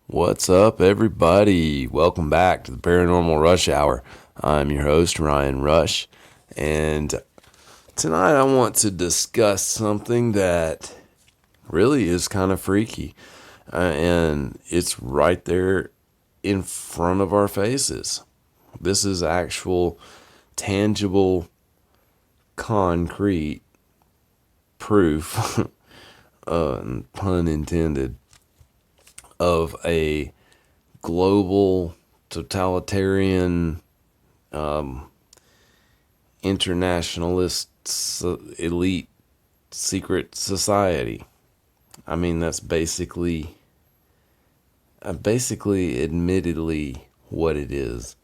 What's up, everybody? Welcome back to the Paranormal Rush Hour. I'm your host, Ryan Rush, and tonight I want to discuss something that really is kind of freaky, and it's right there in front of our faces. This is actual, tangible, concrete proof, pun intended, of a global totalitarian internationalist elite secret society. I mean, that's basically admittedly what it is.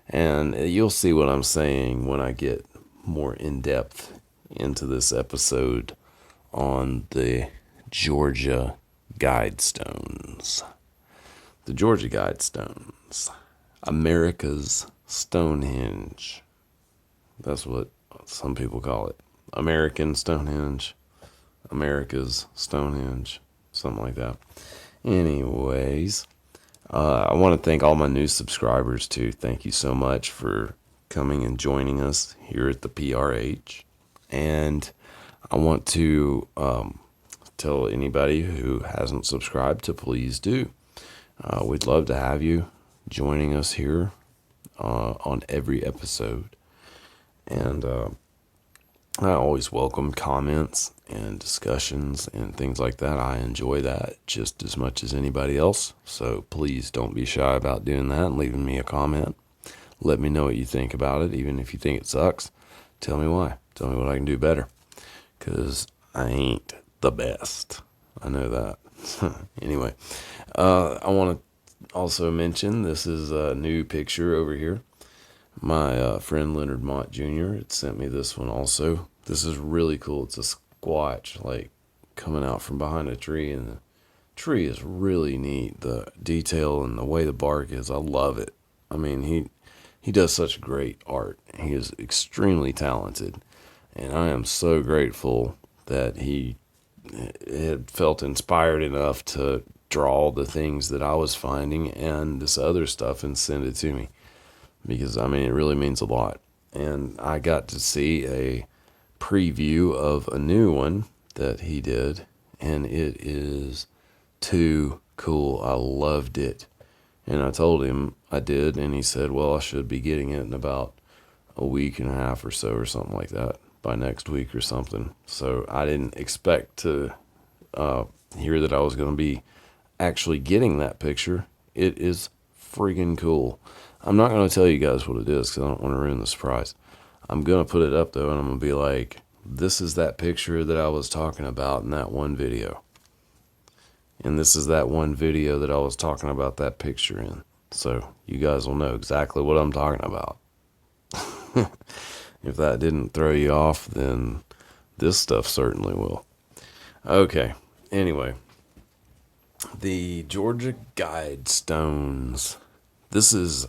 And you'll see what I'm saying when I get more in depth into this episode on the Georgia Guidestones. The Georgia Guidestones. America's Stonehenge. That's what some people call it. American Stonehenge. America's Stonehenge. Something like that. Anyways, I want to thank all my new subscribers too. Thank you so much for coming and joining us here at the PRH. And I want to tell anybody who hasn't subscribed to please do. We'd love to have you joining us here on every episode. And I always welcome comments and discussions and things like that. I enjoy that just as much as anybody else. So please don't be shy about doing that and leaving me a comment. Let me know what you think about it. Even if you think it sucks, tell me why. Tell me what I can do better. Because I ain't the best. I know that. Anyway, I want to also mention this is a new picture over here. My friend Leonard Mott Jr. had sent me this one also. This is really cool. It's a squatch, like, coming out from behind a tree, and the tree is really neat. The detail and the way the bark is, I love it. I mean, he does such great art. He is extremely talented, and I am so grateful that he had felt inspired enough to draw the things that I was finding and this other stuff and send it to me. Because, I mean, it really means a lot. And I got to see a preview of a new one that he did, and it is too cool. I loved it. And I told him I did, and he said, well, I should be getting it in about a week and a half or so or something like that, by next week or something. So I didn't expect to hear that I was going to be actually getting that picture. It is freaking cool. I'm not going to tell you guys what it is because I don't want to ruin the surprise. I'm going to put it up, though, and I'm going to be like, this is that picture that I was talking about in that one video. And this is that one video that I was talking about that picture in. So you guys will know exactly what I'm talking about. If that didn't throw you off, then this stuff certainly will. Okay, anyway. The Georgia Guidestones. This is...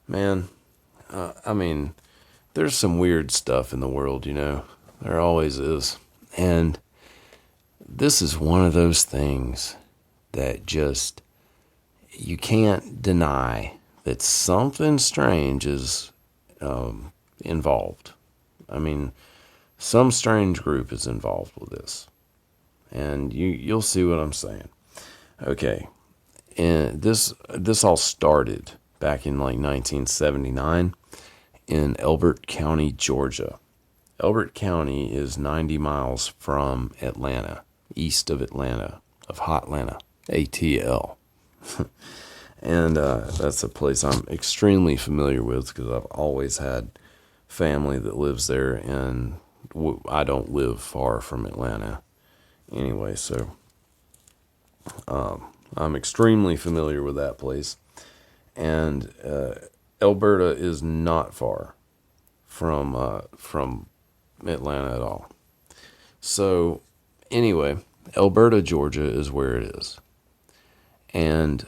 Man, I mean, there's some weird stuff in the world, you know. There always is. And this is one of those things that just, you can't deny that something strange is involved. I mean, some strange group is involved with this. And you'll see what I'm saying. Okay, and this all started back in like 1979 in Elbert County, Georgia. Elbert County is 90 miles from Atlanta, east of Atlanta, of Hotlanta, ATL. And that's a place I'm extremely familiar with because I've always had family that lives there, and I don't live far from Atlanta anyway, so I'm extremely familiar with that place. And Alberta is not far from Atlanta at all. So anyway, Alberta, Georgia is where it is. And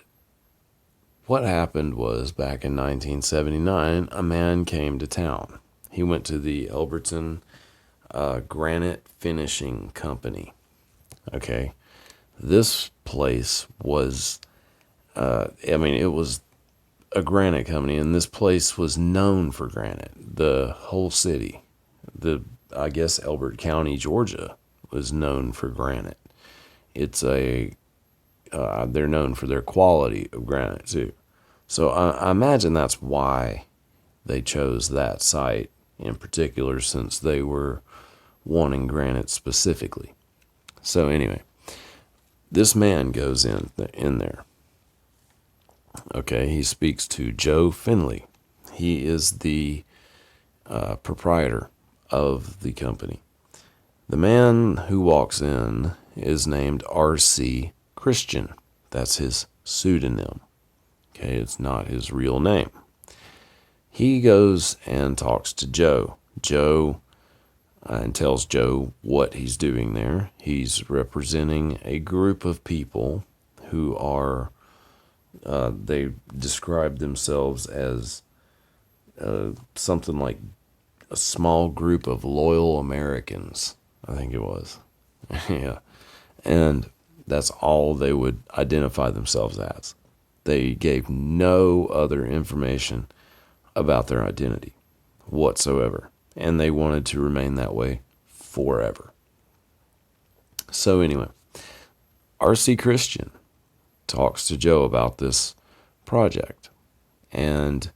what happened was back in 1979, a man came to town. He went to the Elberton Granite Finishing Company. Okay, this place was it was a granite company, and this place was known for granite. The whole city, I guess Elbert County, Georgia, was known for granite. They're known for their quality of granite too. So I imagine that's why they chose that site in particular, since they were wanting granite specifically. So anyway, this man goes in there. Okay, he speaks to Joe Finley. He is the proprietor of the company. The man who walks in is named R.C. Christian. That's his pseudonym. Okay, it's not his real name. He goes and talks to Joe. And tells Joe what he's doing there. He's representing a group of people who are, they describe themselves as something like a small group of loyal Americans, I think it was. Yeah. And that's all they would identify themselves as. They gave no other information about their identity whatsoever. And they wanted to remain that way forever. So anyway, R.C. Christian talks to Joe about this project. And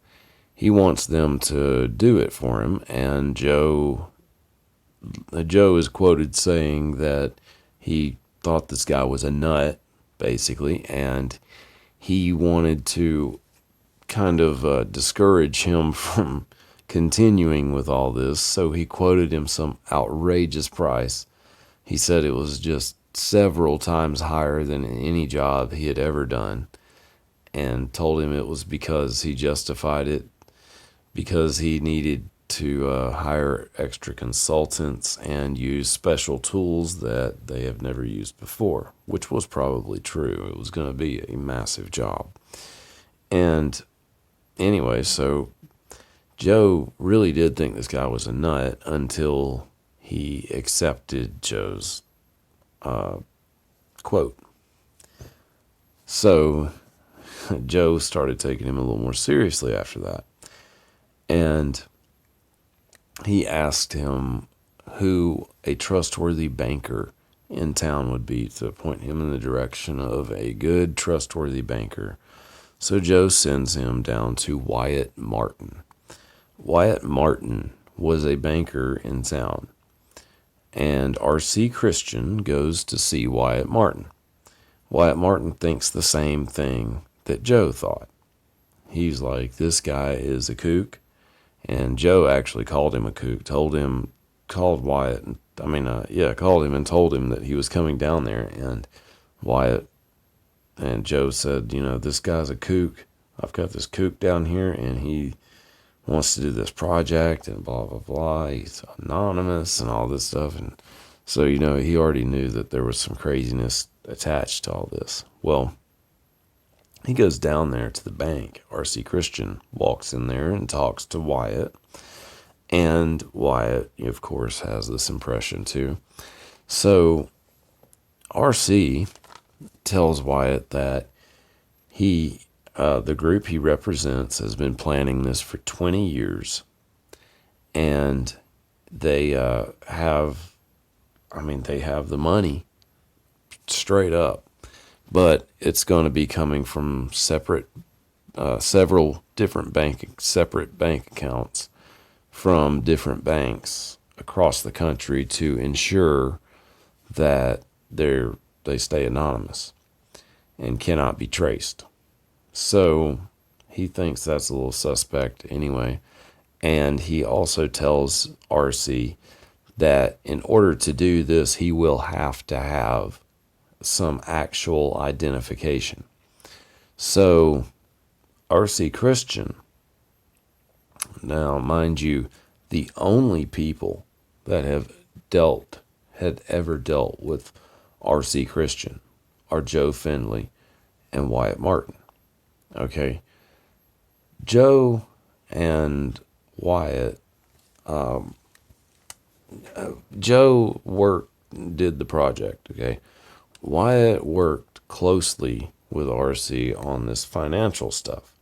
he wants them to do it for him. And Joe is quoted saying that he thought this guy was a nut, basically. And he wanted to kind of discourage him from continuing with all this, so he quoted him some outrageous price. He said it was just several times higher than any job he had ever done, and told him it was because he justified it because he needed to hire extra consultants and use special tools that they have never used before, which was probably true. It was going to be a massive job. And anyway, so Joe really did think this guy was a nut until he accepted Joe's quote. So Joe started taking him a little more seriously after that. And he asked him who a trustworthy banker in town would be to point him in the direction of a good, trustworthy banker. So Joe sends him down to Wyatt Martin. Wyatt Martin was a banker in town, and R.C. Christian goes to see Wyatt Martin. Wyatt Martin thinks the same thing that Joe thought. He's like, this guy is a kook, and Joe actually called him a kook, called him and told him that he was coming down there, and Wyatt and Joe said, this guy's a kook. I've got this kook down here, and he wants to do this project and blah, blah, blah. He's anonymous and all this stuff. And so, he already knew that there was some craziness attached to all this. Well, he goes down there to the bank. R.C. Christian walks in there and talks to Wyatt. And Wyatt, of course, has this impression too. So R.C. tells Wyatt that the group he represents has been planning this for 20 years, and they have the money straight up, but it's going to be coming from several different separate bank accounts from different banks across the country to ensure that they stay anonymous and cannot be traced. So he thinks that's a little suspect anyway. And he also tells RC that in order to do this, he will have to have some actual identification. So RC Christian, now mind you, the only people that had ever dealt with RC Christian are Joe Finley and Wyatt Martin. Okay, Joe and Wyatt, Joe did the project, okay? Wyatt worked closely with RC on this financial stuff.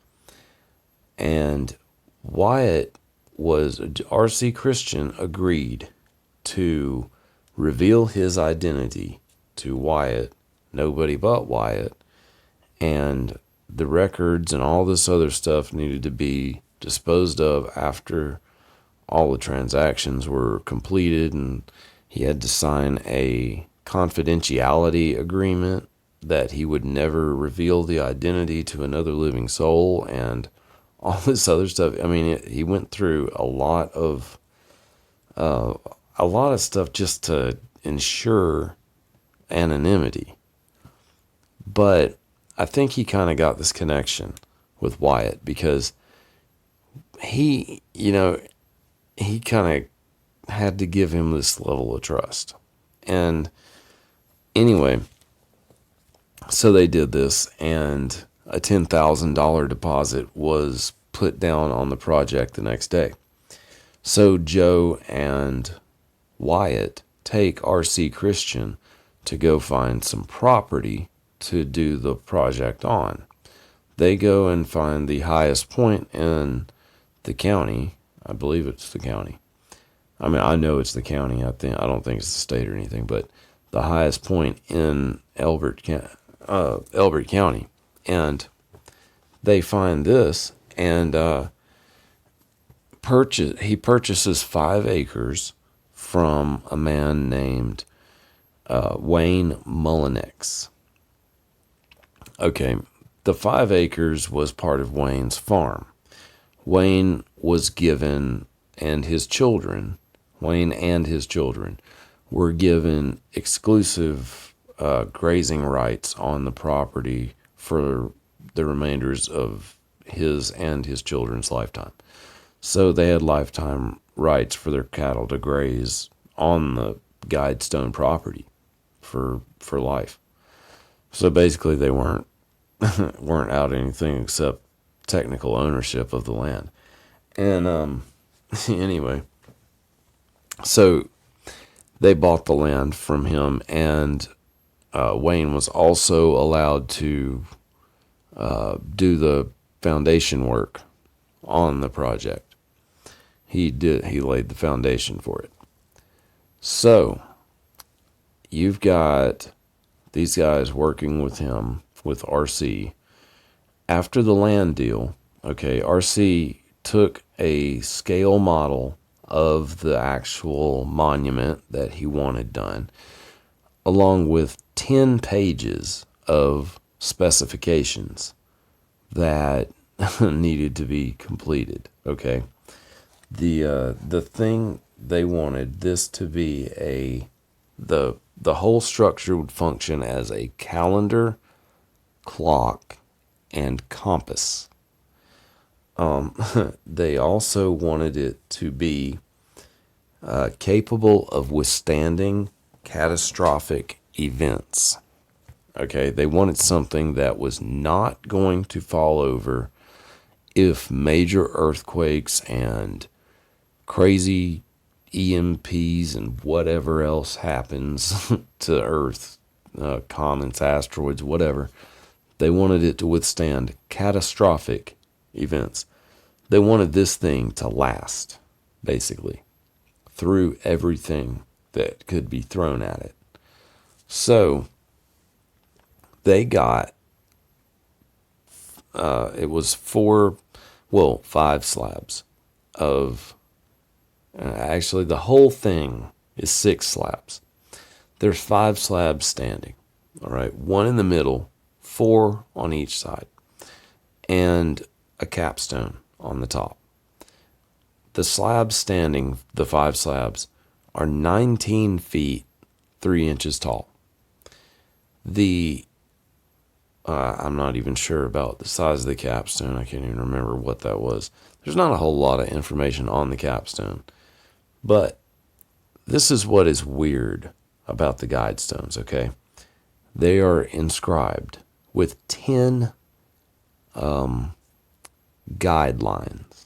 And Wyatt RC Christian agreed to reveal his identity to Wyatt, nobody but Wyatt, and the records and all this other stuff needed to be disposed of after all the transactions were completed, and he had to sign a confidentiality agreement that he would never reveal the identity to another living soul, and all this other stuff. I mean, he went through a lot of stuff just to ensure anonymity. But I think he kind of got this connection with Wyatt because he kind of had to give him this level of trust. And anyway, so they did this, and a $10,000 deposit was put down on the project the next day. So Joe and Wyatt take RC Christian to go find some property to do the project on. They go and find the highest point in the county. I believe it's the county. I mean, I know it's the county. I don't think it's the state or anything, but the highest point in Elbert County. And they find this, and he purchases 5 acres from a man named Wayne Mullinex. Okay, the 5 acres was part of Wayne's farm. Wayne was given, and his children, Wayne and his children, were given exclusive grazing rights on the property for the remainders of his and his children's lifetime. So they had lifetime rights for their cattle to graze on the Guidestone property for life. So basically they weren't out anything except technical ownership of the land. And anyway, so they bought the land from him, and Wayne was also allowed to do the foundation work on the project. He laid the foundation for it. So you've got these guys working with him, with RC. After the land deal, okay, RC took a scale model of the actual monument that he wanted done, along with 10 pages of specifications that needed to be completed. Okay, the thing they wanted this to be the whole structure would function as a calendar, clock, and compass. They also wanted it to be capable of withstanding catastrophic events. Okay, they wanted something that was not going to fall over if major earthquakes and crazy EMPs and whatever else happens to Earth, comets, asteroids, whatever. They wanted it to withstand catastrophic events. They wanted this thing to last, basically, through everything that could be thrown at it. So they got, it was 5 slabs of, actually the whole thing is 6 slabs. There's 5 slabs standing, all right, 1 in the middle, 4 on each side, and a capstone on the top. The slabs standing, the 5 slabs, are 19 feet, 3 inches tall. I'm not even sure about the size of the capstone. I can't even remember what that was. There's not a whole lot of information on the capstone. But this is what is weird about the Guidestones, okay? They are inscribed with 10 guidelines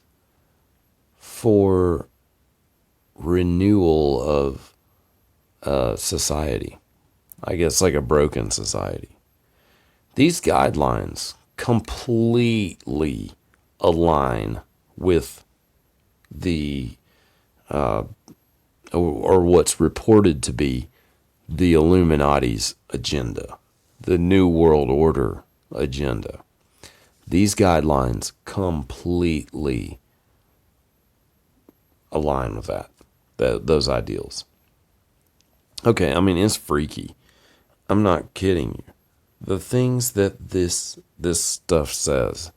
for renewal of society. I guess like a broken society. These guidelines completely align with the, or what's reported to be the Illuminati's agenda, the New World Order agenda. These guidelines completely align with those ideals. Okay, I mean, it's freaky. I'm not kidding you. The things that this stuff says,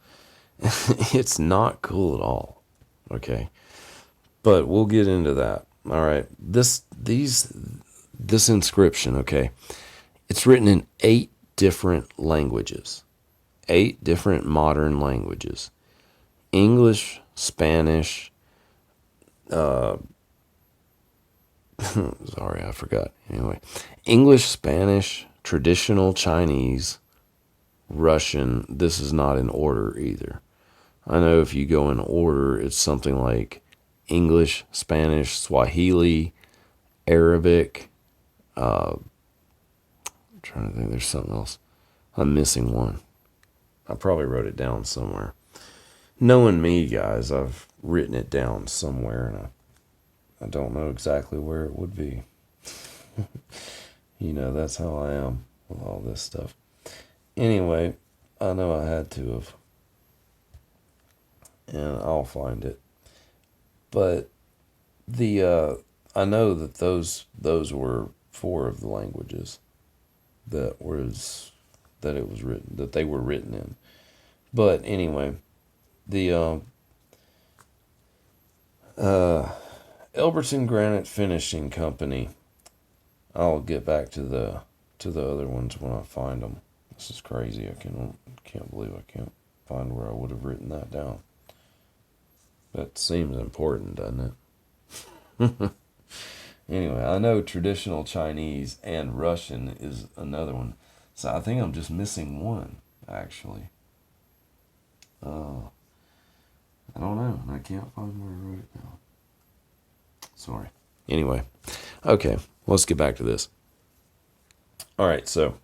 it's not cool at all. Okay, but we'll get into that. All right, this inscription. Okay, it's written in 8 different languages, 8 different modern languages: English, Spanish. Sorry, I forgot. Anyway, English, Spanish, traditional Chinese, Russian. This is not in order either. I know if you go in order, it's something like English, Spanish, Swahili, Arabic. I'm trying to think, there's something else. I'm missing one. I probably wrote it down somewhere. Knowing me, guys, I've written it down somewhere, and I don't know exactly where it would be. That's how I am with all this stuff. Anyway, I know I had to have, and I'll find it. But I know that those were 4 of the languages that they were written in. But anyway, the Elberton Granite Finishing Company. I'll get back to the other ones when I find them. This is crazy. I can't believe I can't find where I would have written that down. That seems important, doesn't it? Anyway, I know traditional Chinese and Russian is another one. So I think I'm just missing one, actually. I don't know. I can't find where I wrote it down. Sorry. Anyway, okay, let's get back to this. All right, so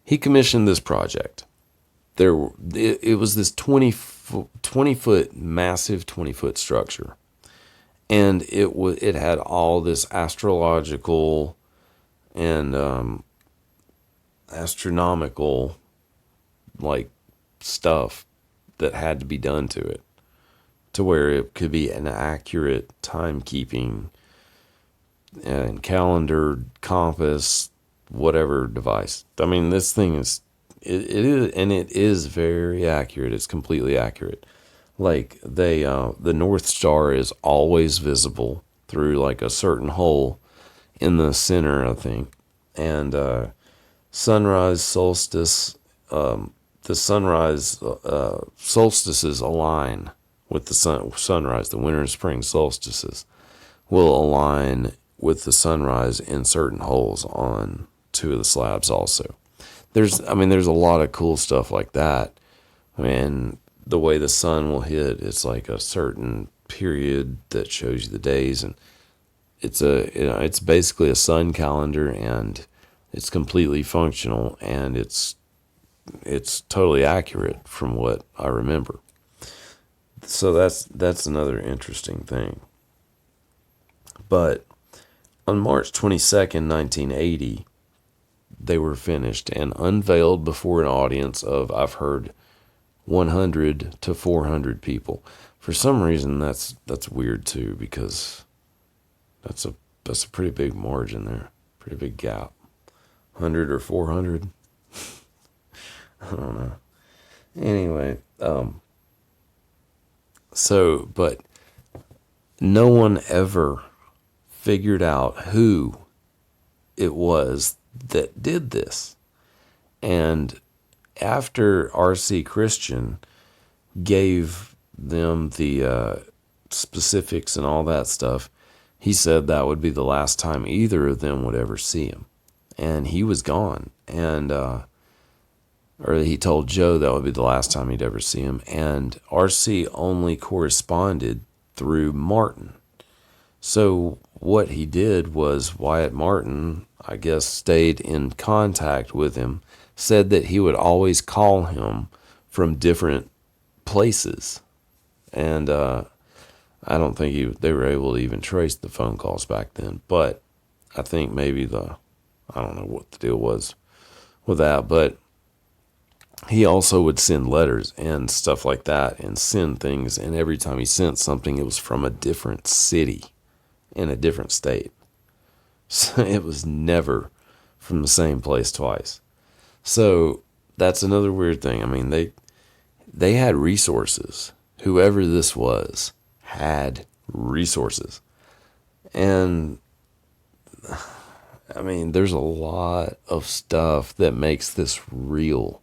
he commissioned this project. It was this 20-foot, massive 20-foot structure. And it had all this astrological and astronomical stuff that had to be done to it, to where it could be an accurate timekeeping and calendar, compass, whatever device. I mean, this thing is it is very accurate. It's completely accurate. The North Star is always visible through a certain hole in the center, I think. And sunrise, solstice, the sunrise solstices align with the sunrise. The winter and spring solstices will align with the sunrise in certain holes on 2 of the slabs also. There's a lot of cool stuff like that. And the way the sun will hit, it's like a certain period that shows you the days, and it's basically a sun calendar, and it's completely functional, and it's totally accurate from what I remember. So that's another interesting thing. But on March 22nd, 1980, they were finished and unveiled before an audience of, I've heard, 100 to 400 people. For some reason, that's weird too, because that's a pretty big margin there, pretty big gap. 100 or 400, I don't know. Anyway, but no one ever figured out who it was that did this. And after R.C. Christian gave them the specifics and all that stuff, he said that would be the last time either of them would ever see him. And he was gone. And or he told Joe that would be the last time he'd ever see him. And R.C. only corresponded through Martin. So what he did was Wyatt Martin, I guess, stayed in contact with him said that he would always call him from different places. And I don't think they were able to even trace the phone calls back then. But I think maybe I don't know what the deal was with that. But he also would send letters and stuff like that and send things. And every time he sent something, it was from a different city in a different state. So it was never from the same place twice. So that's another weird thing. I mean, they had resources. Whoever this was had resources. And I mean, there's a lot of stuff that makes this real.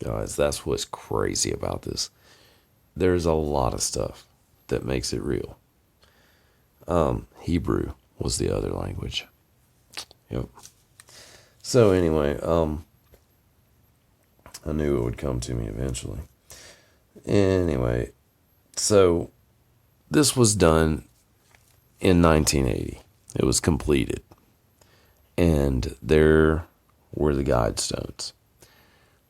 Guys, that's what's crazy about this. There's a lot of stuff that makes it real. Hebrew was the other language. Yep. So anyway, I knew it would come to me eventually. Anyway, so this was done in 1980. It was completed. And there were the Guidestones.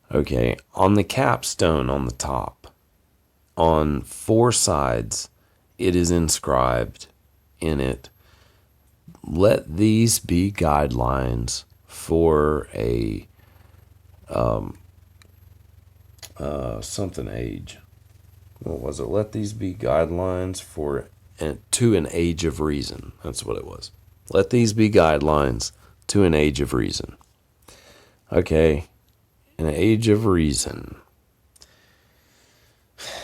Okay, on the capstone on the top, on 4 sides, it is inscribed in it, "Let these be guidelines for a something age." What was it? "Let these be guidelines to an age of reason." That's what it was. "Let these be guidelines to an age of reason." Okay, an age of reason.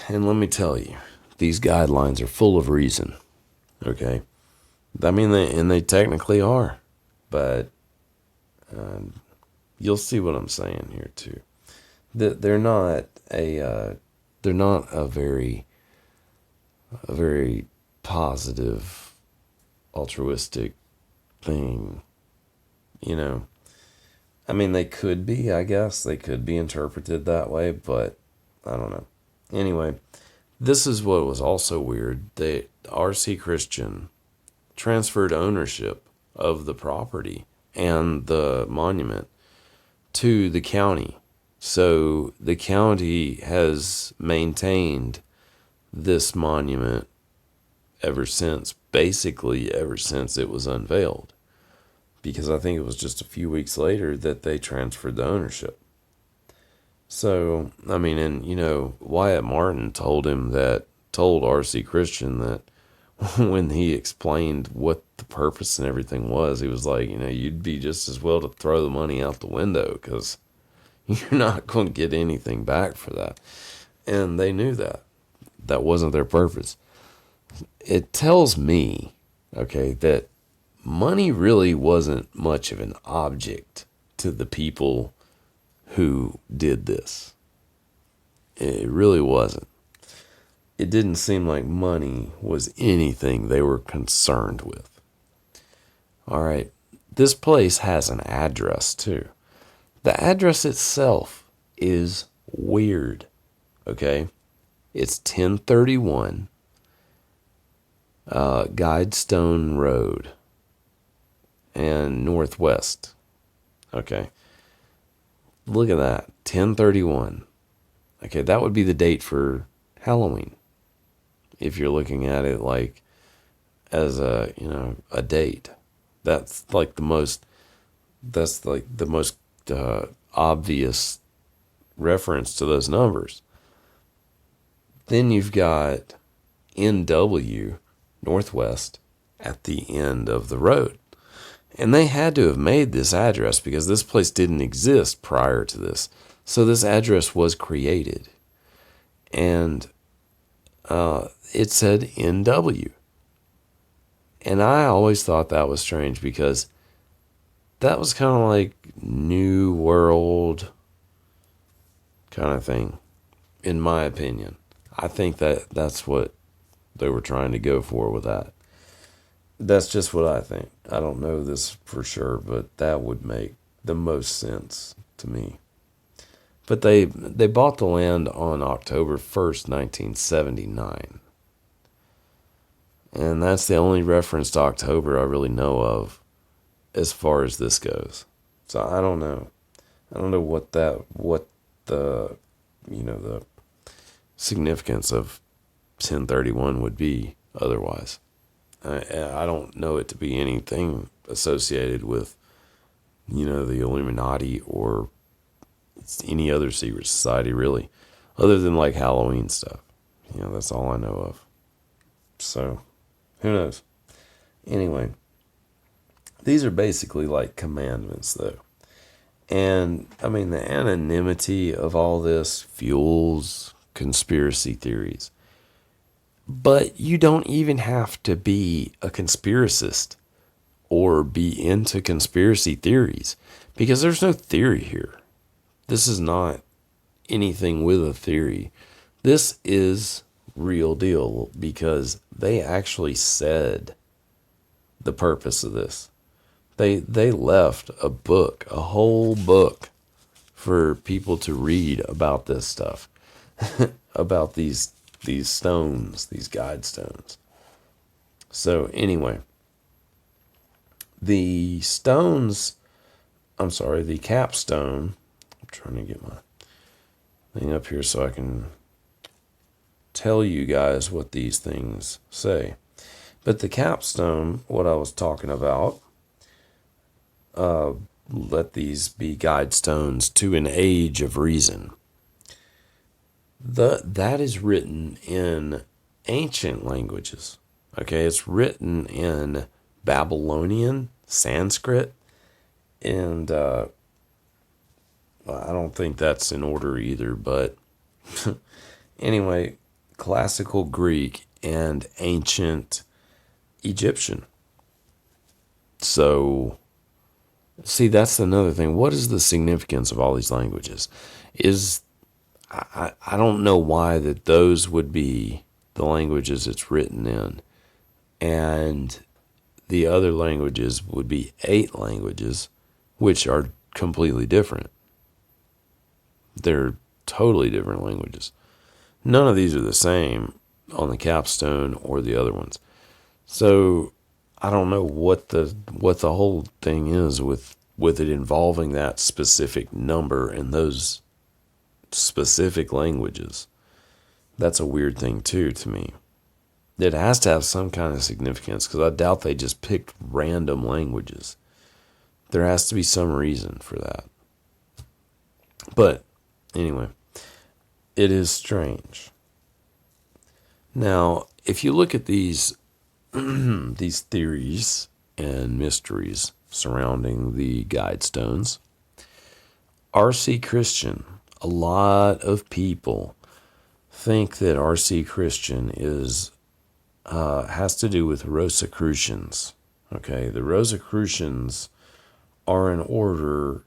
And let me tell you, these guidelines are full of reason. Okay, I mean, they technically are, but you'll see what I'm saying here too. They're not a very positive, altruistic thing. I mean, they could be, I guess. They could be interpreted that way, but I don't know. Anyway, this is what was also weird. R.C. Christian transferred ownership of the property and the monument to the county. So the county has maintained this monument basically ever since it was unveiled. Because I think it was just a few weeks later that they transferred the ownership. So, I mean, and, Wyatt Martin told R.C. Christian that when he explained what the purpose and everything was, he was like, you'd be just as well to throw the money out the window because you're not going to get anything back for that. And they knew that. That wasn't their purpose. It tells me, okay, that money really wasn't much of an object to the people who did this. It really wasn't. It didn't seem like money was anything they were concerned with. All right, this place has an address too. The address itself is weird, okay? It's 1031 Guidestone Road and Northwest. Okay. Look at that. 1031. Okay, that would be the date for Halloween. If you're looking at it like as a date. That's like the most obvious reference to those numbers. Then you've got NW, Northwest, at the end of the road. And they had to have made this address because this place didn't exist prior to this. So this address was created. And it said NW. And I always thought that was strange because that was kind of like New World kind of thing, in my opinion. I think that's what they were trying to go for with that. That's just what I think. I don't know this for sure, but that would make the most sense to me. But they bought the land on October 1st, 1979. And that's the only reference to October I really know of as far as this goes. So I don't know. I don't know what the, the significance of 1031 would be otherwise. I don't know it to be anything associated with, the Illuminati or any other secret society, really, other than like Halloween stuff. That's all I know of. So, who knows? Anyway, these are basically like commandments, though. And, I mean, the anonymity of all this fuels conspiracy theories. But you don't even have to be a conspiracist or be into conspiracy theories, because there's no theory here. This is not anything with a theory. This is real deal, because they actually said the purpose of this. They left a book, a whole book, for people to read about this stuff, about these stones, these guide stones. So anyway, the capstone, I'm trying to get my thing up here so I can tell you guys what these things say. But the capstone, what I was talking about, let these be guide stones to an age of reason. That is written in ancient languages. Okay, it's written in Babylonian, Sanskrit, and I don't think that's in order either, but anyway, classical Greek and ancient Egyptian. So, see, that's another thing. What is the significance of all these languages? I don't know why that those would be the languages it's written in, and the other languages would be 8 languages, which are completely different. They're totally different languages. None of these are the same on the capstone or the other ones. So I don't know what the whole thing is with it involving that specific number and those specific languages. That's a weird thing too to me. It has to have some kind of significance, because I doubt they just picked random languages. There has to be some reason for that. But anyway, it is strange. Now, if you look at these these theories and mysteries surrounding the guide stones, R.C. Christian, a lot of people think that R.C. Christian has to do with Rosicrucians. Okay, the Rosicrucians are an order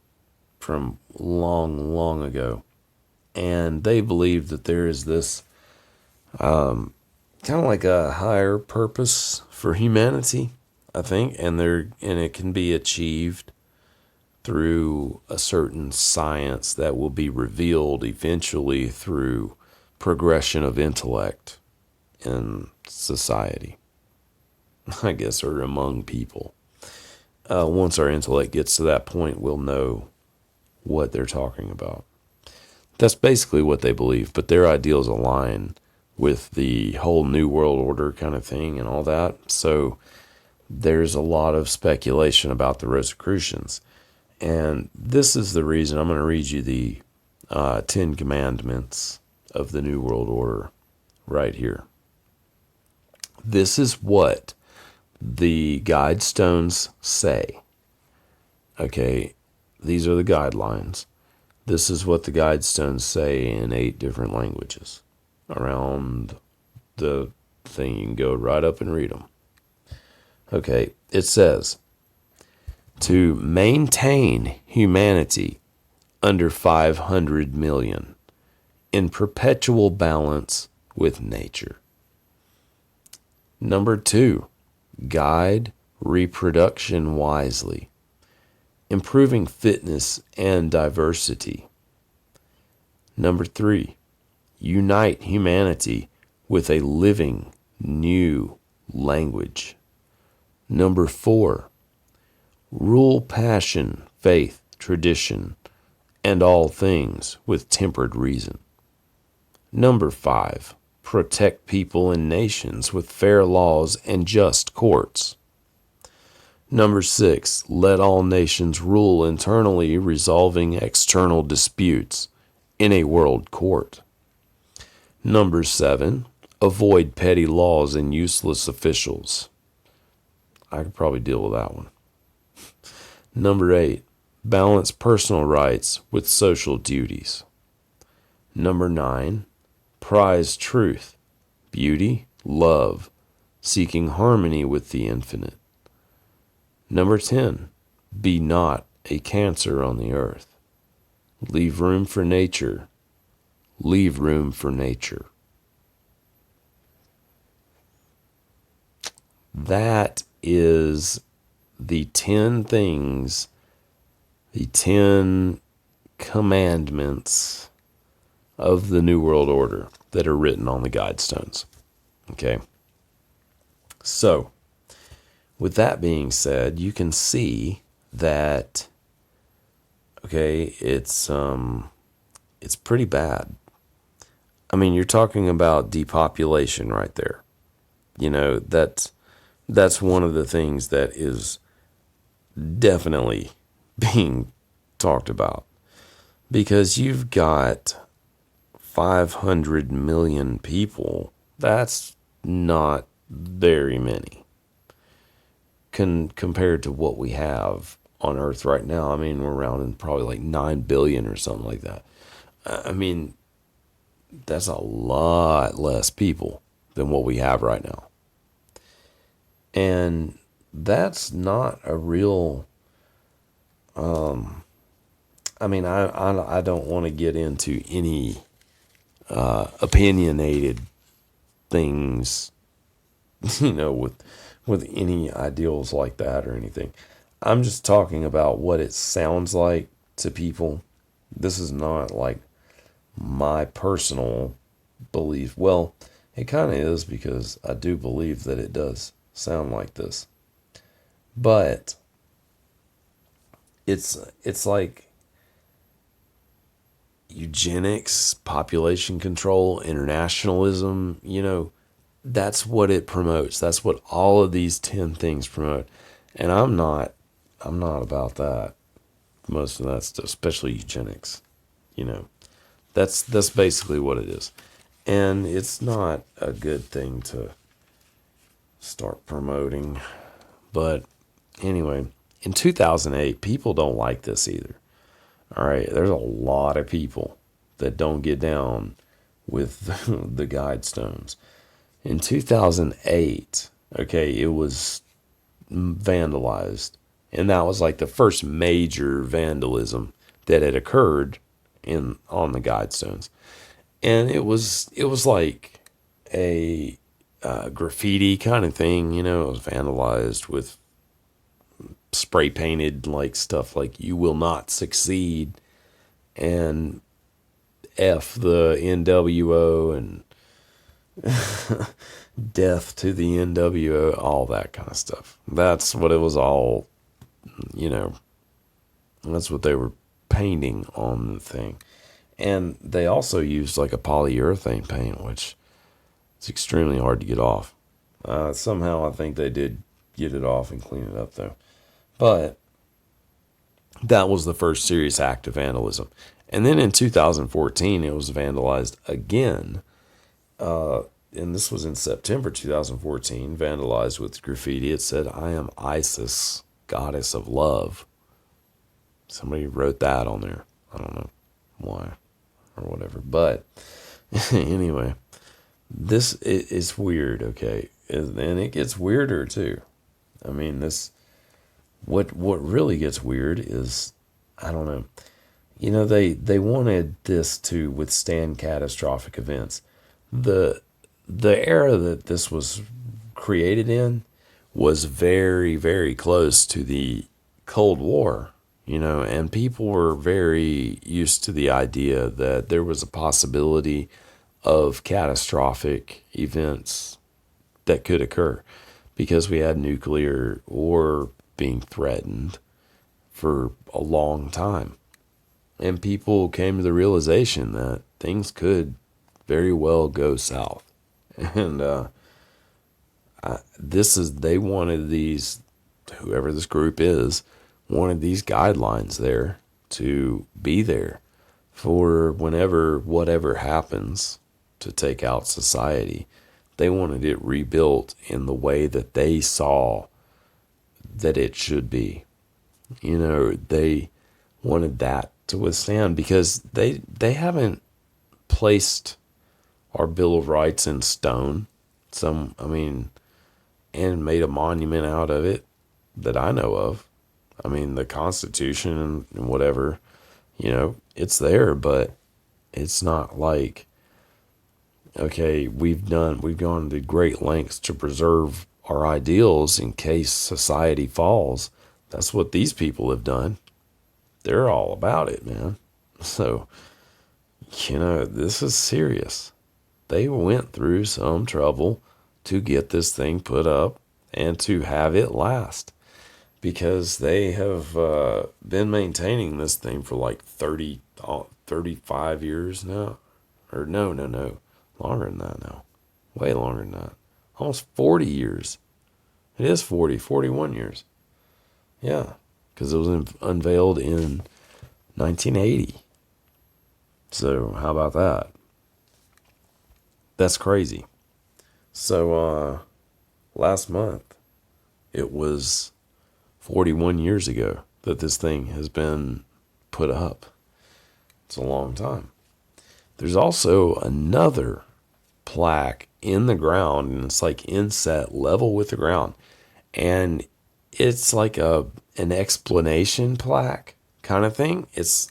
from long, long ago, and they believe that there is this kind of like a higher purpose for humanity, I think, and it can be achieved through a certain science that will be revealed eventually through progression of intellect in society, I guess, or among people. Once our intellect gets to that point, we'll know what they're talking about. That's basically what they believe, but their ideals align with the whole New World Order kind of thing and all that. So there's a lot of speculation about the Rosicrucians. And this is the reason I'm going to read you the 10 Commandments of the New World Order right here. This is what the guide stones say. Okay, these are the guidelines. This is what the guide stones say in 8 different languages around the thing. You can go right up and read them. Okay, it says, to maintain humanity under 500 million in perpetual balance with nature. Number 2, guide reproduction wisely, improving fitness and diversity. Number 3, unite humanity with a living new language. Number 4, rule passion, faith, tradition, and all things with tempered reason. Number 5, protect people and nations with fair laws and just courts. Number 6, let all nations rule internally, resolving external disputes in a world court. Number 7, avoid petty laws and useless officials. I could probably deal with that one. Number 8, balance personal rights with social duties. Number 9, prize truth, beauty, love, seeking harmony with the infinite. Number 10, be not a cancer on the earth. Leave room for nature. Leave room for nature. That is the 10 things, the 10 commandments of the New World Order that are written on the Guidestones. Okay. So, with that being said, you can see that, okay, it's pretty bad. I mean, you're talking about depopulation right there. You know, that's one of the things that is definitely being talked about, because you've got 500 million people. That's not very many compared to what we have on Earth right now. I mean, we're around in probably like 9 billion or something like that. I mean, that's a lot less people than what we have right now. And that's not a real, I mean, I don't want to get into any opinionated things, you know, with any ideals like that or anything. I'm just talking about what it sounds like to people. This is not like my personal belief. Well, it kind of is, because I do believe that it does sound like this. But it's like eugenics, population control, internationalism, you know, that's what it promotes. That's what all of these 10 things promote. And I'm not about that. Most of that stuff, especially eugenics, you know, that's basically what it is. And it's not a good thing to start promoting. But anyway, in 2008, people don't like this either. All right, there's a lot of people that don't get down with the Guidestones. In 2008, okay, it was vandalized. And that was like the first major vandalism that had occurred on the Guidestones. And it was like a graffiti kind of thing, you know. It was vandalized with spray painted like stuff like "You will not succeed" and "F the NWO" and "Death to the NWO," all that kind of stuff. That's what it was all, you know, that's what they were painting on the thing. And they also used like a polyurethane paint, which it's extremely hard to get off. Somehow I think they did get it off and clean it up though. But that was the first serious act of vandalism. And then in 2014, it was vandalized again. And this was in September 2014, vandalized with graffiti. It said, "I am Isis, goddess of love." Somebody wrote that on there. I don't know why or whatever. But anyway, this is weird, okay? And it gets weirder too. I mean, what really gets weird is, I don't know. You know, they wanted this to withstand catastrophic events. The era that this was created in was very, very close to the Cold War, you know, and people were very used to the idea that there was a possibility of catastrophic events that could occur because we had nuclear war being threatened for a long time. And people came to the realization that things could very well go south. And they wanted these, whoever this group is, wanted these guidelines there to be there for whenever whatever happens to take out society. They wanted it rebuilt in the way that they saw that it should be. They wanted that to withstand, because they haven't placed our Bill of Rights in stone. And made a monument out of it that I know of. The Constitution and whatever, it's there, but it's not like, okay, we've gone to great lengths to preserve our ideals in case society falls. That's what these people have done. They're all about it, man. So, this is serious. They went through some trouble to get this thing put up and to have it last, because they have been maintaining this thing for like 35 years now. Or no, longer than that now. Way longer than that. Almost 40 years. It is 41 years. Yeah, because it was unveiled in 1980. So how about that? That's crazy. So last month, it was 41 years ago that this thing has been put up. It's a long time. There's also another plaque in the ground, and it's like inset level with the ground. And it's like an explanation plaque kind of thing. It's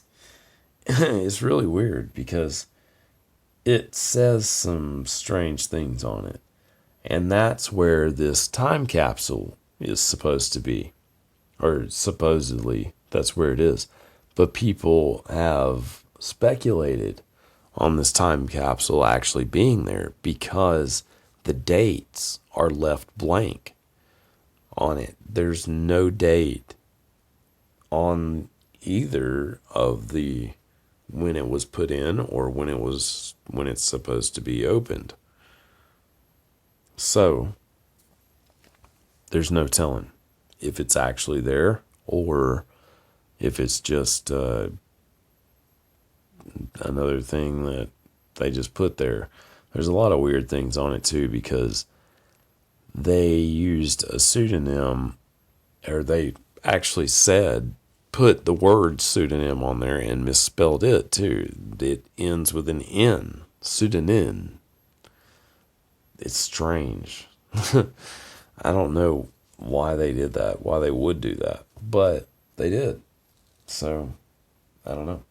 really weird, because it says some strange things on it. And that's where this time capsule is supposed to be. Or supposedly, that's where it is. But people have speculated on this time capsule actually being there, because the dates are left blank on it. There's no date on either of the when it was put in or when it's supposed to be opened. So there's no telling if it's actually there or if it's just another thing that they just put there. There's a lot of weird things on it too, because they used a pseudonym, or they actually put the word pseudonym on there and misspelled it too. It ends with an N, pseudonym. It's strange. I don't know why they did that, why they would do that, but they did. So, I don't know.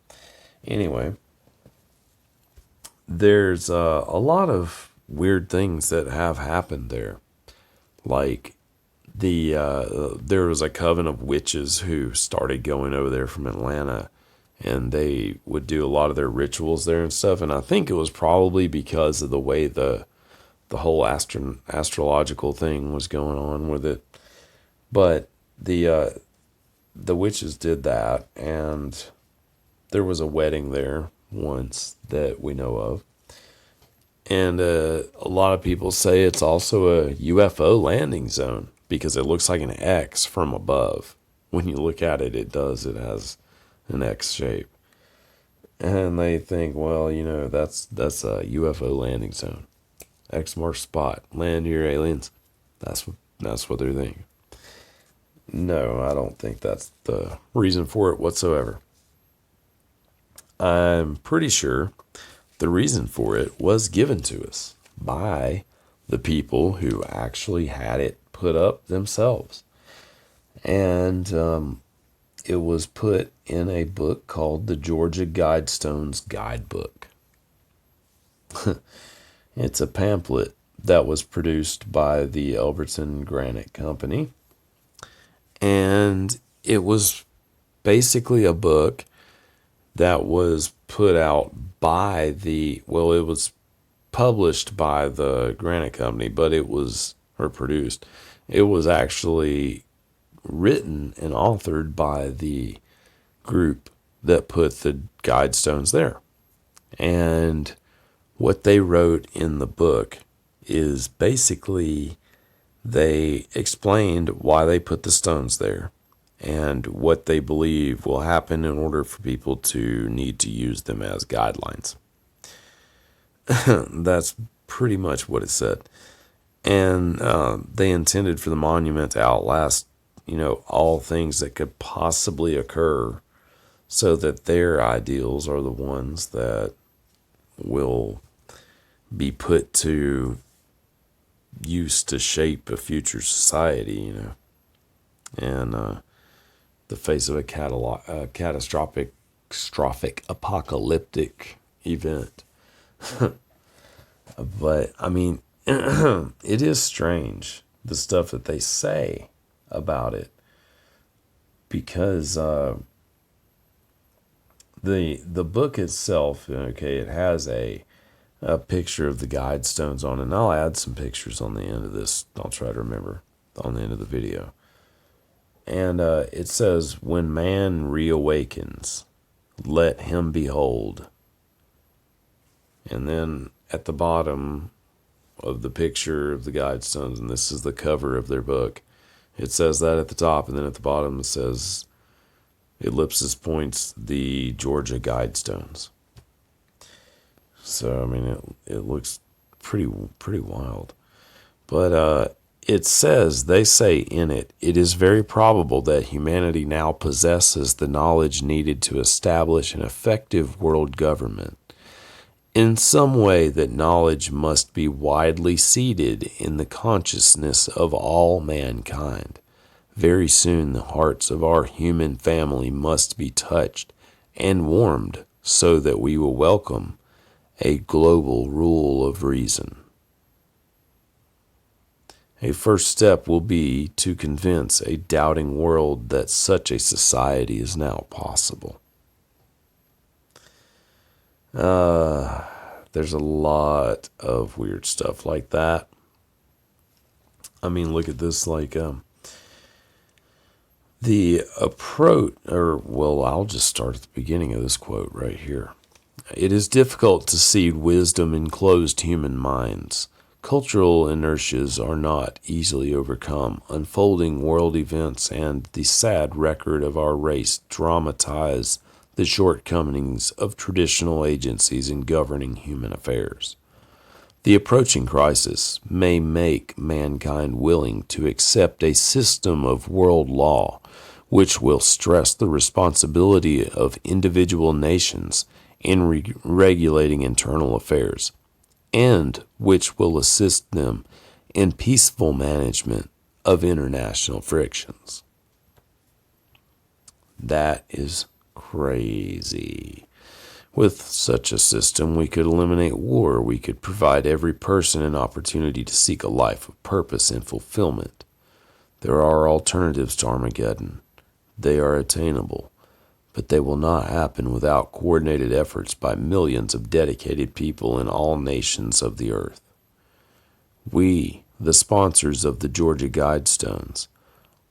Anyway, there's a lot of weird things that have happened there. Like, there was a coven of witches who started going over there from Atlanta, and they would do a lot of their rituals there and stuff. And I think it was probably because of the way the whole astrological thing was going on with it. But the witches did that, and there was a wedding there once that we know of. And a lot of people say it's also a UFO landing zone, because it looks like an X from above. When you look at it, it does. It has an X shape. And they think, well, that's a UFO landing zone. X marks spot. Land here, aliens. That's what they're thinking. No, I don't think that's the reason for it whatsoever. I'm pretty sure the reason for it was given to us by the people who actually had it put up themselves. And it was put in a book called the Georgia Guidestones Guidebook. It's a pamphlet that was produced by the Elberton Granite Company. And it was basically a book that was put out by it was published by the Granite Company, but produced. It was actually written and authored by the group that put the Guidestones there. And what they wrote in the book is basically they explained why they put the stones there and what they believe will happen in order for people to need to use them as guidelines. That's pretty much what it said. And they intended for the monument to outlast, all things that could possibly occur, so that their ideals are the ones that will be put to use to shape a future society, and the face of a catastrophic apocalyptic event. But, I mean, it is strange, the stuff that they say about it, because the book itself, it has a picture of the Guidestones on it, and I'll add some pictures on the end of this. I'll try to remember on the end of the video. And it says, "When man reawakens, let him behold." And then at the bottom of the picture of the Guidestones, and this is the cover of their book, it says that at the top, and then at the bottom it says, ellipsis points, the Georgia Guidestones. So, I mean, it looks pretty wild. But it says, they say in it, "It is very probable that humanity now possesses the knowledge needed to establish an effective world government. In some way, that knowledge must be widely seated in the consciousness of all mankind. Very soon the hearts of our human family must be touched and warmed so that we will welcome a global rule of reason. A first step will be to convince a doubting world that such a society is now possible." There's a lot of weird stuff like that. I mean, look at this, the approach, I'll just start at the beginning of this quote right here. "It is difficult to see wisdom in closed human minds. Cultural inertias are not easily overcome. Unfolding world events and the sad record of our race dramatize the shortcomings of traditional agencies in governing human affairs. The approaching crisis may make mankind willing to accept a system of world law which will stress the responsibility of individual nations in regulating internal affairs, and which will assist them in peaceful management of international frictions." That is crazy. With such a system, we could eliminate war. We could provide every person an opportunity to seek a life of purpose and fulfillment. There are alternatives to Armageddon. They are attainable, but they will not happen without coordinated efforts by millions of dedicated people in all nations of the earth. We, the sponsors of the Georgia Guidestones,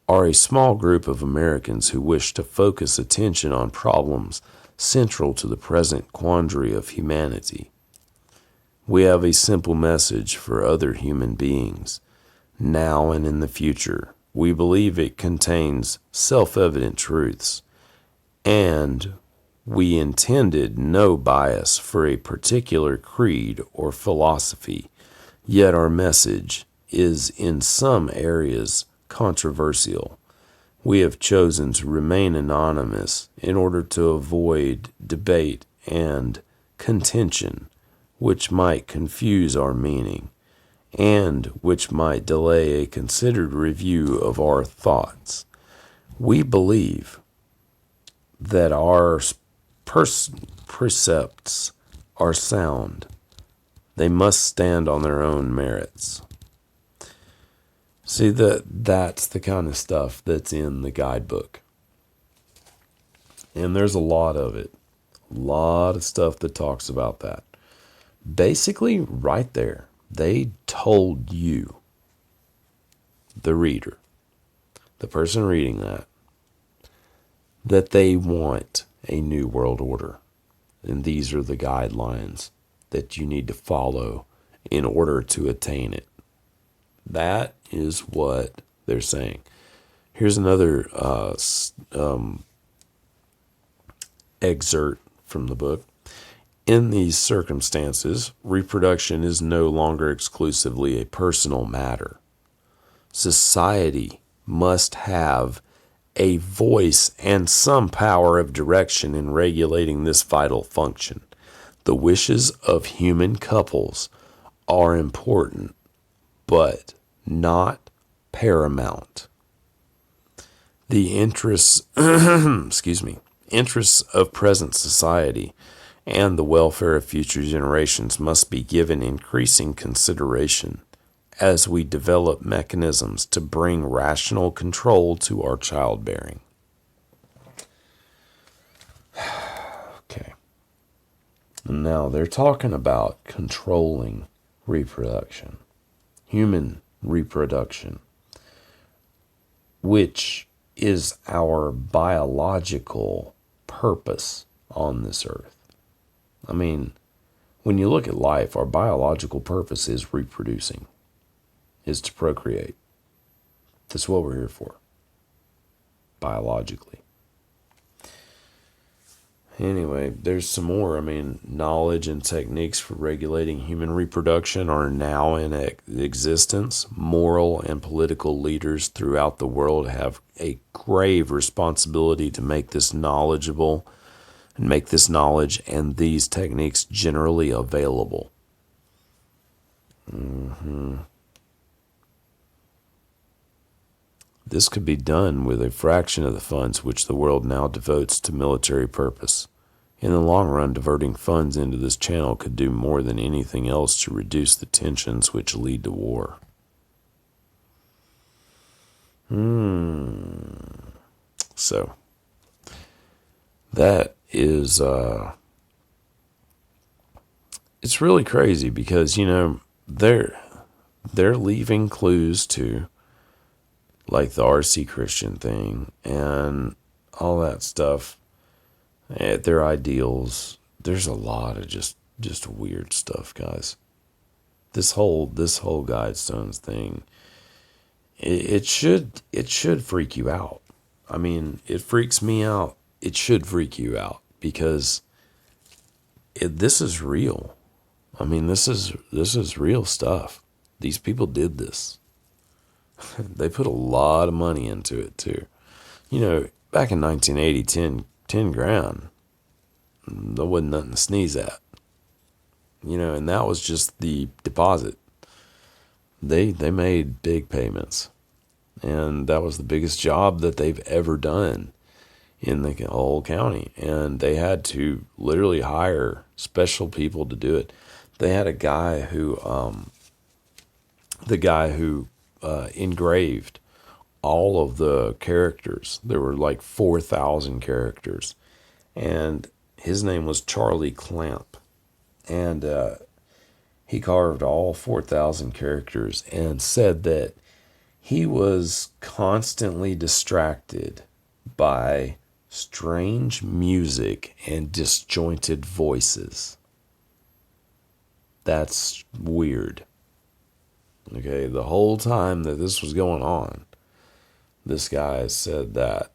are a small group of Americans who wish to focus attention on problems central to the present quandary of humanity. We have a simple message for other human beings, now and in the future. We believe it contains self-evident truths, and we intended no bias for a particular creed or philosophy, yet our message is in some areas controversial. We have chosen to remain anonymous in order to avoid debate and contention, which might confuse our meaning, and which might delay a considered review of our thoughts. We believe that our precepts are sound. They must stand on their own merits. See, that's the kind of stuff that's in the guidebook. And there's a lot of it. A lot of stuff that talks about that. Basically, right there, they told you, the reader, the person reading that they want a new world order. And these are the guidelines that you need to follow in order to attain it. That is what they're saying. Here's another excerpt from the book. In these circumstances, reproduction is no longer exclusively a personal matter. Society must have a voice and some power of direction in regulating this vital function. The wishes of human couples are important, but not paramount. The interests, interests of present society and the welfare of future generations must be given increasing consideration as we develop mechanisms to bring rational control to our childbearing. Okay. Now they're talking about controlling reproduction, human reproduction, which is our biological purpose on this earth. I mean, when you look at life, our biological purpose is reproducing, is to procreate. That's what we're here for, biologically. Anyway, there's some more. I mean, knowledge and techniques for regulating human reproduction are now in existence. Moral and political leaders throughout the world have a grave responsibility to make this knowledgeable and make this knowledge and these techniques generally available. This could be done with a fraction of the funds which the world now devotes to military purpose. In the long run, diverting funds into this channel could do more than anything else to reduce the tensions which lead to war. So, that is, it's really crazy because, you know, they're leaving clues to, like the RC Christian thing and all that stuff, their ideals. There's a lot of just weird stuff, guys. This whole Guidestones thing, it should freak you out. I mean, it freaks me out. It should freak you out because this is real. I mean, this is real stuff. These people did this. They put a lot of money into it too. You know, back in 1980, 10 grand, that wasn't nothing to sneeze at. You know, and that was just the deposit. They made big payments. And that was the biggest job that they've ever done in the whole county. And they had to literally hire special people to do it. They had a guy who, engraved all of the characters. There were like 4,000 characters. And his name was Charlie Clamp. And he carved all 4,000 characters and said that he was constantly distracted by strange music and disjointed voices. That's weird. Okay, the whole time that this was going on, this guy said that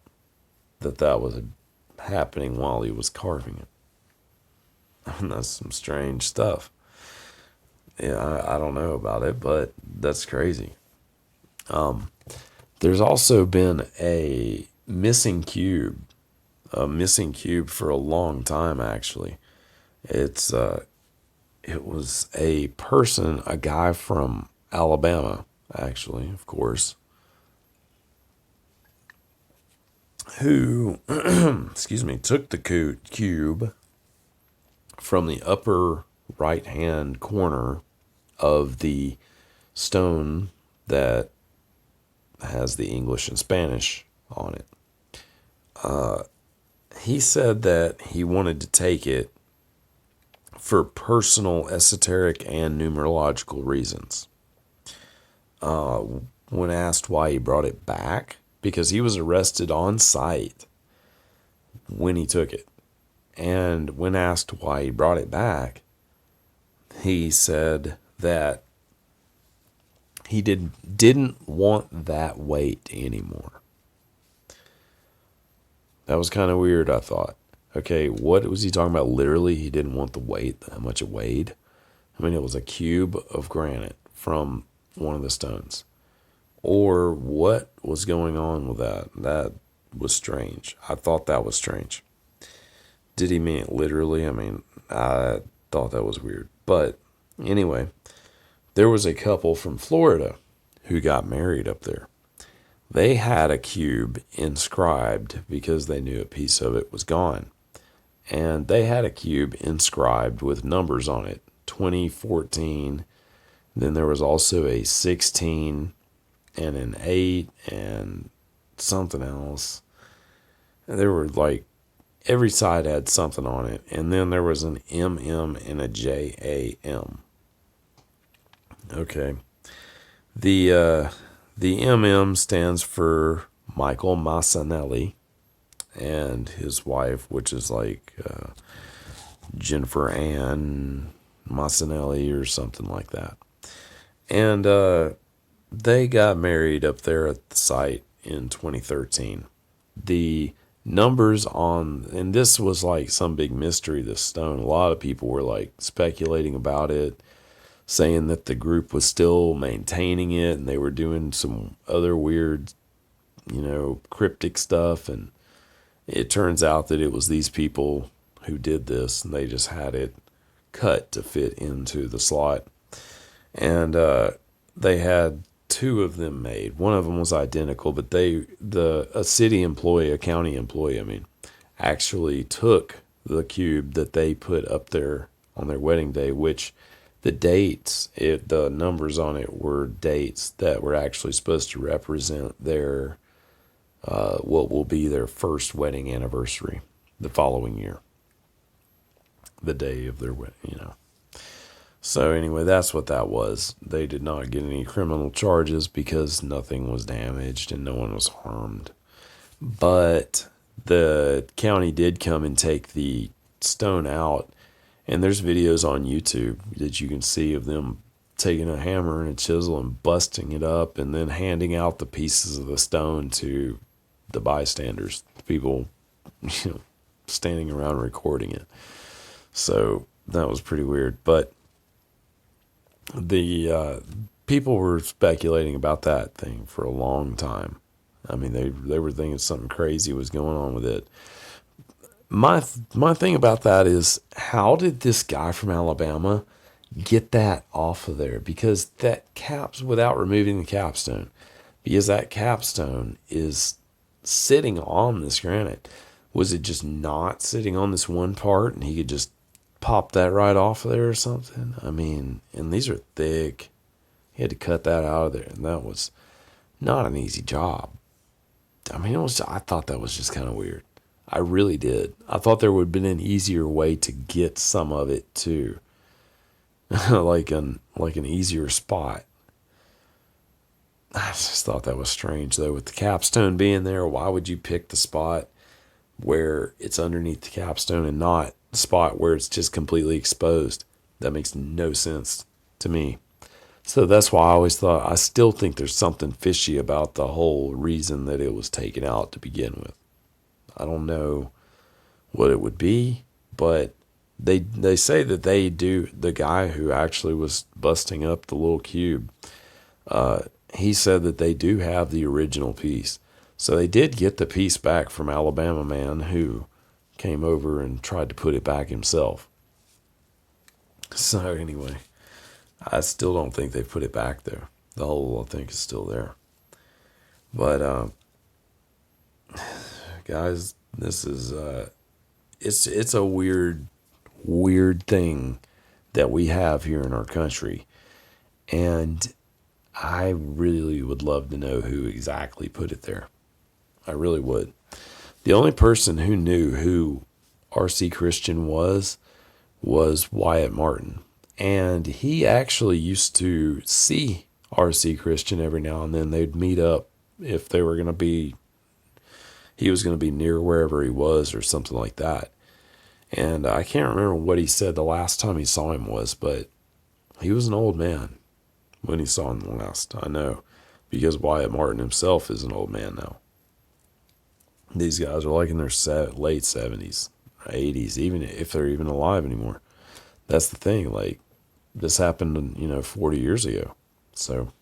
was happening while he was carving it. And that's some strange stuff. Yeah, I don't know about it, but that's crazy. There's also been a missing cube for a long time, actually. It was a person, a guy from Alabama, actually, of course, who, took the cube from the upper right-hand corner of the stone that has the English and Spanish on it. He said that he wanted to take it for personal, esoteric, and numerological reasons. When asked why he brought it back, because he was arrested on site when he took it. And when asked why he brought it back, he said that he didn't want that weight anymore. That was kind of weird, I thought. Okay, what was he talking about? Literally, he didn't want the weight, how much it weighed. I mean, it was a cube of granite from one of the stones. Or what was going on with that? That was strange. I thought that was strange. Did he mean it literally? I mean, I thought that was weird. But anyway, there was a couple from Florida who got married up there. They had a cube inscribed because they knew a piece of it was gone. And they had a cube inscribed with numbers on it, 2014. Then there was also a 16 and an 8 and something else. And there were like, every side had something on it. And then there was an MM and a JAM. Okay. The MM stands for Michael Massanelli and his wife, which is like Jennifer Ann Massanelli or something like that. And they got married up there at the site in 2013. The numbers on, and this was like some big mystery, this stone. A lot of people were like speculating about it, saying that the group was still maintaining it and they were doing some other weird, cryptic stuff. And it turns out that it was these people who did this, and they just had it cut to fit into the slot. And they had two of them made. One of them was identical, but a city employee, a county employee, actually took the cube that they put up there on their wedding day, which the dates, the numbers on it were dates that were actually supposed to represent their, what will be their first wedding anniversary the following year. The day of their wedding, So anyway, that's what that was. They did not get any criminal charges because nothing was damaged and no one was harmed. But the county did come and take the stone out. And there's videos on YouTube that you can see of them taking a hammer and a chisel and busting it up and then handing out the pieces of the stone to the bystanders, the people, standing around recording it. So that was pretty weird. But the people were speculating about that thing for a long time. They were thinking something crazy was going on with it. My thing about that is, how did this guy from Alabama get that off of there? Because that caps, without removing the capstone, because that capstone is sitting on this granite. Was it just not sitting on this one part and he could just pop that right off of there or something? And these are thick. He had to cut that out of there, and that was not an easy job. I thought that was just kind of weird. I really did. I thought there would have been an easier way to get some of it to like an easier spot. I just thought that was strange though, with the capstone being there. Why would you pick the spot where it's underneath the capstone and not the spot where it's just completely exposed? That makes no sense to me. So that's why I still think there's something fishy about the whole reason that it was taken out to begin with. I don't know what it would be, but they say that the guy who actually was busting up the little cube, he said that they do have the original piece. So they did get the piece back from Alabama man who came over and tried to put it back himself. So anyway, I still don't think they put it back there. The hole, I think, is still there. But guys, this is it's a weird thing that we have here in our country, and I really would love to know who exactly put it there. I really would. The only person who knew who R.C. Christian was Wyatt Martin, and he actually used to see R.C. Christian every now and then. They'd meet up if they were going to be, he was going to be near wherever he was or something like that. And I can't remember what he said the last time he saw him was, but he was an old man when he saw him last. I know, because Wyatt Martin himself is an old man now. These guys are like in their late 70s, 80s, even if they're even alive anymore. That's the thing. Like, this happened, 40 years ago. So,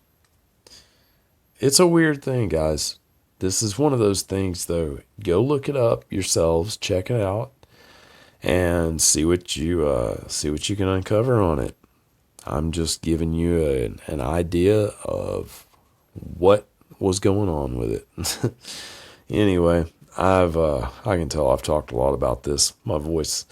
it's a weird thing, guys. This is one of those things, though. Go look it up yourselves, check it out, and see what you can uncover on it. I'm just giving you an idea of what was going on with it. Anyway, I can tell I've talked a lot about this. My voice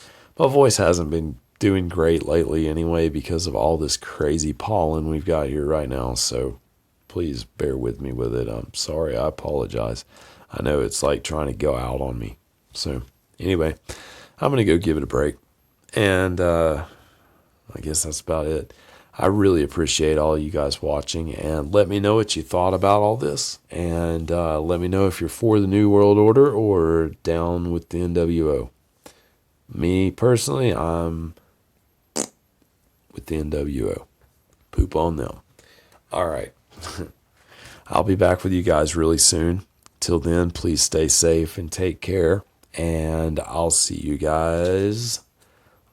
hasn't been doing great lately anyway because of all this crazy pollen we've got here right now. So please bear with me with it. I'm sorry. I apologize. I know it's like trying to go out on me. So anyway, I'm going to go give it a break. And I guess that's about it. I really appreciate all you guys watching, and let me know what you thought about all this, and let me know if you're for the New World Order or down with the NWO. Me, personally, I'm with the NWO. Poop on them. All right. I'll be back with you guys really soon. Till then, please stay safe and take care, and I'll see you guys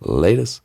latest.